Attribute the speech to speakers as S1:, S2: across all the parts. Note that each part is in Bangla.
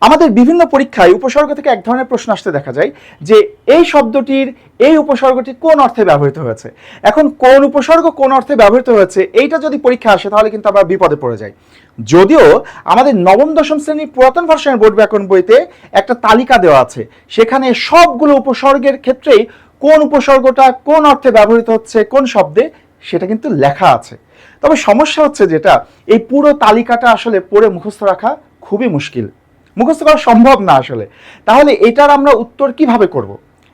S1: আমাদের বিভিন্ন পরীক্ষায় উপসর্গ থেকে এক ধরনের প্রশ্ন আসতে দেখা যায় যে এই শব্দটির এই উপসর্গটি কোন অর্থে ব্যবহৃত হয়েছে। এখন কোন উপসর্গ কোন অর্থে ব্যবহৃত হয়েছে এইটা যদি পরীক্ষা আসে তাহলে কিন্তু আমরা বিপদে পড়ে যাই। যদিও আমাদের নবম দশম শ্রেণীর পুরাতন ভার্সনের বোর্ড ব্যাকরণ বইতে একটা তালিকা দেওয়া আছে, সেখানে সবগুলো উপসর্গের ক্ষেত্রেই কোন উপসর্গটা কোন অর্থে ব্যবহৃত হচ্ছে কোন শব্দে সেটা কিন্তু লেখা আছে। তবে সমস্যা হচ্ছে যেটা, এই পুরো তালিকাটা আসলে পড়ে মুখস্থ রাখা খুবই মুশকিল, মুখস্থ করা সম্ভব না আসলে। তাহলে এটার আমরা উত্তর কিভাবে করব?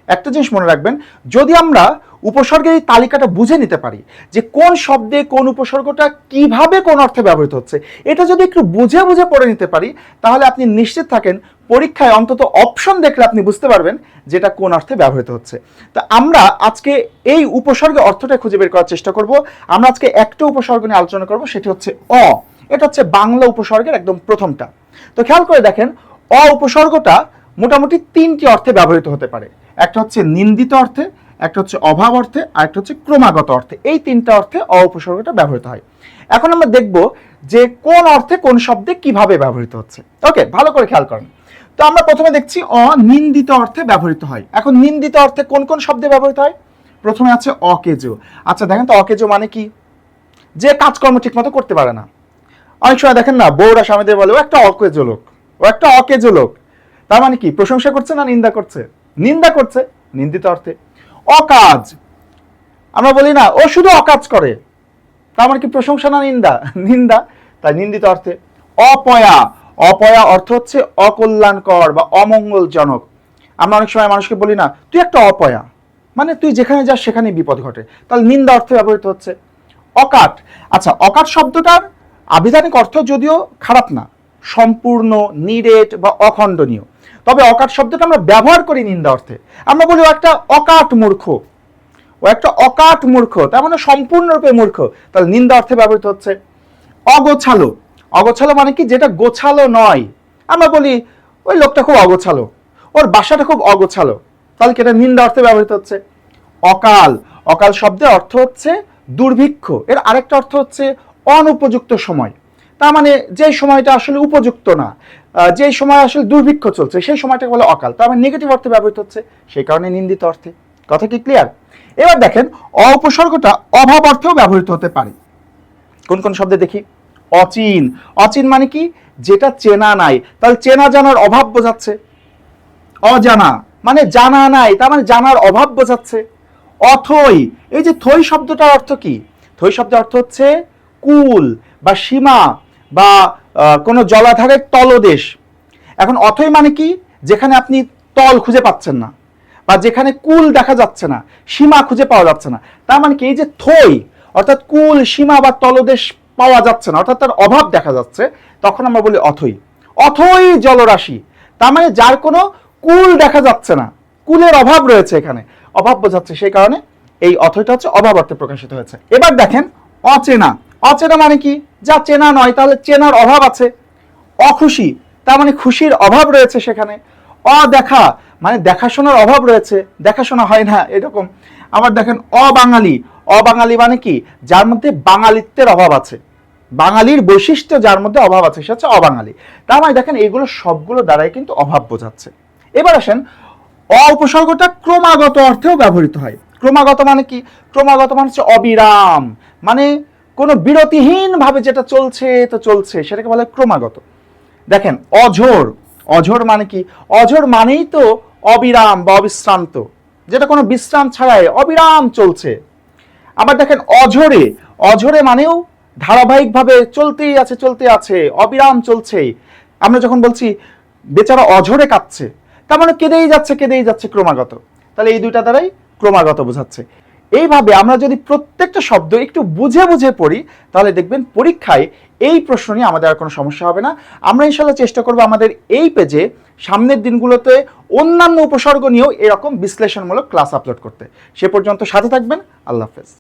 S1: একটা জিনিস মনে রাখবেন, যদি আমরা উপসর্গের এই তালিকাটা বুঝে নিতে পারি যে কোন শব্দে কোন উপসর্গটা কিভাবে কোন অর্থে ব্যবহৃত হচ্ছে, এটা যদি একটু বুঝে বুঝে পড়ে নিতে পারি, তাহলে আপনি নিশ্চিত থাকেন পরীক্ষায় অন্তত অপশন দেখলে আপনি বুঝতে পারবেন যেটা কোন অর্থে ব্যবহৃত হচ্ছে। তা আমরা আজকে এই উপসর্গের অর্থটা খুঁজে বের করার চেষ্টা করব। আমরা আজকে একটা উপসর্গ নিয়ে আলোচনা করব, সেটি হচ্ছে অ। এটা হচ্ছে বাংলা উপসর্গের একদম প্রথমটা। তো খেয়াল করে দেখেন, অ উপসর্গটা মোটামুটি তিনটি অর্থে ব্যবহৃত হতে পারে। একটা হচ্ছে নিন্দিত অর্থে, একটা হচ্ছে অভাব অর্থে, আর একটা হচ্ছে ক্রমাগত অর্থে। এই তিনটা অর্থে অ উপসর্গটা ব্যবহৃত হয়। এখন আমরা দেখব যে কোন অর্থে কোন শব্দে কিভাবে ব্যবহৃত হচ্ছে। ওকে, ভালো করে খেয়াল করেন। তো আমরা প্রথমে দেখছি অনিন্দিত অর্থে ব্যবহৃত হয়। এখন নিন্দিত অর্থে কোন কোন শব্দে ব্যবহৃত হয়? প্রথমে আছে অকেজো। আচ্ছা দেখেন তো, অকেজো মানে কি? যে কাজকর্ম ঠিক মতো করতে পারে না। অনেক সময় দেখেন না, বউরা স্বামীদের বলে ও একটা অকেজো লোক, ও একটা অকেজো লোক। তার মানে কি, প্রশংসা করছে না নিন্দা করছে? নিন্দা করছে, নিন্দিত অর্থে। অকাজ, আমরা বলি না ও শুধু অকাজ করে, তার মানে কি প্রশংসা না নিন্দা? নিন্দা, তাই নিন্দিত অর্থে। অপয়া, অপয়া অর্থ হচ্ছে অকল্যাণকর বা অমঙ্গলজনক। আমরা অনেক সময় মানুষকে বলি না তুই একটা অপয়া, মানে তুই যেখানে যাস সেখানে বিপদ ঘটে, তাহলে নিন্দা অর্থে ব্যবহৃত হচ্ছে। অকাট, আচ্ছা অকাট শব্দটার আবিধানিক অর্থ যদিও খারাপ না, সম্পূর্ণ, নিরেট বা অখণ্ডনীয়। তবে অকাট শব্দটা আমরা ব্যবহার করি নিন্দা অর্থে। আমরা বলি ও একটা অকাট মূর্খ, ও একটা অকাট মূর্খ, তার মানে সম্পূর্ণরূপে মূর্খ, তাহলে নিন্দা অর্থে ব্যবহৃত হচ্ছে। অগোছালো, অগোছালো মানে কি, যেটা গোছালো নয়। আমরা বলি ওই লোকটা খুব অগোছালো, ওর বাসাটা খুব অগোছালো, তাহলে কি এটা নিন্দা অর্থে ব্যবহৃত হচ্ছে। অকাল, অকাল শব্দের অর্থ হচ্ছে দুর্ভিক্ষ। এর আরেকটা অর্থ হচ্ছে অনুপযুক্ত সময়, তার মানে যে সময়টা আসলে উপযুক্ত না, যে সময় আসলে দুর্ভিক্ষ চলছে সেই সময়টাকে বলে অকাল, তার মানে নেগেটিভ অর্থে ব্যবহৃত হচ্ছে, সেই কারণে নিন্দিত অর্থে। কথা কি ক্লিয়ার? এবার দেখেন, অ উপসর্গটা অভাব অর্থেও ব্যবহৃত হতে পারে। কোন কোন শব্দে দেখি? অচিন, অচিন মানে কি, যেটা চেনা নাই, তাহলে চেনা জানার অভাব বোঝাচ্ছে। অজানা মানে জানা নাই, তার মানে জানার অভাব বোঝাচ্ছে। অথই, এই যে থই শব্দটার অর্থ কি? থই শব্দের অর্থ হচ্ছে কুল বা সীমা বা কোনো জলাধারের তলদেশ। এখন অথই মানে কি, যেখানে আপনি তল খুঁজে পাচ্ছেন না বা যেখানে কুল দেখা যাচ্ছে না, সীমা খুঁজে পাওয়া যাচ্ছে না, তার মানে কি, এই যে থই অর্থাৎ কুল, সীমা বা তলদেশ পাওয়া যাচ্ছে না, অর্থাৎ তার অভাব দেখা যাচ্ছে, তখন আমরা বলি অথই। অথই জলরাশি, তার মানে যার কোনো কুল দেখা যাচ্ছে না, কুলের অভাব রয়েছে, এখানে অভাব বোঝাচ্ছে, সেই কারণে এই অথইটা হচ্ছে অভাব অর্থে প্রকাশিত হয়েছে। এবার দেখেন অচেনা, অচেনা মানে কি, যা চেনা নয়, তাহলে চেনার অভাব আছে। অখুশি, তার মানে খুশির অভাব রয়েছে সেখানে। অদেখা মানে দেখাশোনার অভাব রয়েছে, দেখাশোনা হয় না এরকম। আবার দেখেন অবাঙালি, অবাঙালি মানে কি, যার মধ্যে বাঙালিত্বের অভাব আছে, বাঙালির বৈশিষ্ট্য যার মধ্যে অভাব আছে সে হচ্ছে অবাঙালি। তার মানে দেখেন এগুলো সবগুলো দ্বারাই কিন্তু অভাব বোঝাচ্ছে। এবার আসেন, অ উপসর্গটা ক্রমাগত অর্থেও ব্যবহৃত হয়। ক্রমাগত মানে কি? ক্রমাগত মানে হচ্ছে অবিরাম, মানে কোনো বিরতিহীন ভাবে যেটা চলছে তো চলছে, সেটাকে বলে ক্রমাগত। দেখেন অঝোর, অঝোর মানে কি? অঝোর মানেই তো অবিরাম বা অবিশ্রান্ত, যেটা কোনো বিশ্রাম ছাড়াই অবিরাম চলছে। আবার দেখেন অঝোরে, অঝোরে মানেও ধারাবাহিকভাবে চলতেই আছে, চলতে আছে, অবিরাম চলছে। আমরা যখন বলছি বেচারা অঝোরে কাঁদছে, তার মানে কেঁদেই যাচ্ছে, কেঁদেই যাচ্ছে ক্রমাগত, তাহলে এই দুইটা দ্বারাই ক্রমাগত বোঝাচ্ছে। এইভাবে আমরা যদি প্রত্যেকটা শব্দ একটু বুঝে বুঝে পড়ি, তাহলে দেখবেন পরীক্ষায় এই প্রশ্ন নিয়ে আমাদের আর কোনো সমস্যা হবে না। আমরা ইনশাল্লাহ চেষ্টা করবো আমাদের এই পেজে সামনের দিনগুলোতে অন্যান্য উপসর্গ নিয়েও এরকম বিশ্লেষণমূলক ক্লাস আপলোড করতে। সে পর্যন্ত সাথে থাকবেন। আল্লাহ হাফেজ।